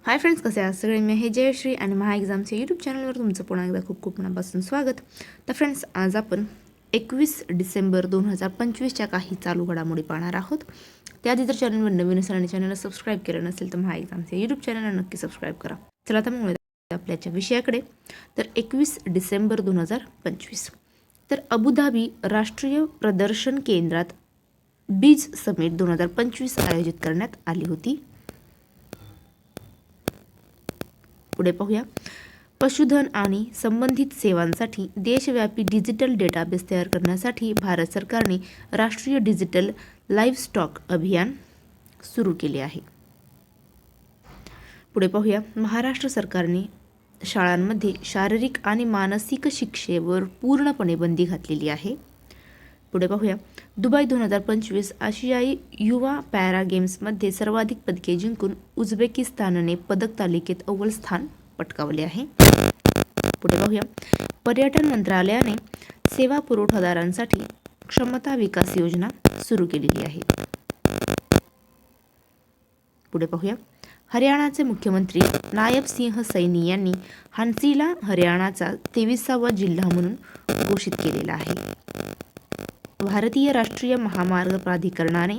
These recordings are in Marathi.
हाय फ्रेंड्स, कसे आहात सगळे? मी आहे जयश्री आणि महा एक्झामच्या यूट्यूब चॅनलवर तुमचं पुन्हा एकदा खूप खूप मनापासून स्वागत. तर फ्रेंड्स, आज आपण 21 डिसेंबर 2025च्या काही चालू घडामोडी पाहणार आहोत. त्याआधी जर चॅनलवर नवीन असेल आणि चॅनलला सबस्क्राईब केलं नसेल तर महा एक्झामच्या यूट्यूब चॅनलला नक्की सबस्क्राईब करा. चला तर मग आपल्याच्या विषयाकडे. तर 21 डिसेंबर 2025 तर अबुधाबी राष्ट्रीय प्रदर्शन केंद्रात बीज समिट 2025 आयोजित करण्यात आली होती. पुढे पाहूया. पशुधन आणि संबंधित सेवांसाठी देशव्यापी डिजिटल डेटाबेस तयार करण्यासाठी भारत सरकारने राष्ट्रीय डिजिटल लाईव्हस्टॉक अभियान सुरू केले आहे. पुढे पाहूया. महाराष्ट्र सरकारने शाळांमध्ये शारीरिक आणि मानसिक शिक्षेवर पूर्णपणे बंदी घातलेली आहे. पुढे पाहूया. दुबई 2025 आशियाई युवा पॅरा गेम्समध्ये सर्वाधिक पदके जिंकून उझबेकिस्तानने पदक तालिकेत अव्वल स्थान पटकावले आहे. पुढे पाहूया. पर्यटन मंत्रालयाने सेवा पुरवठादारांसाठी क्षमता विकास योजना सुरू केलेली आहे. पुढे पाहूया. हरियाणाचे मुख्यमंत्री नायब सिंह सैनी यांनी हान्सीला हरियाणाचा 23वा जिल्हा म्हणून घोषित केलेला आहे. भारतीय राष्ट्रीय महामार्ग प्राधिकरणाने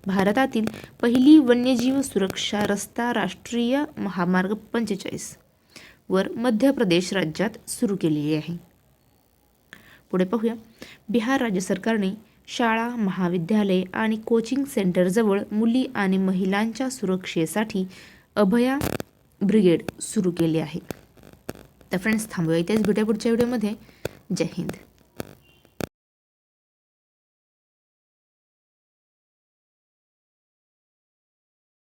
भारतातील पहिली वन्यजीव सुरक्षा रस्ता राष्ट्रीय महामार्ग 45 वर मध्य प्रदेश राज्यात सुरू केलेली आहे. पुढे पाहूया. बिहार राज्य सरकारने शाळा, महाविद्यालय आणि कोचिंग सेंटरजवळ मुली आणि महिलांच्या सुरक्षेसाठी अभया ब्रिगेड सुरू केले आहे. तर फ्रेंड्स, थांबूया इथेच. भेटूया पुढच्या व्हिडिओमध्ये. जय हिंद.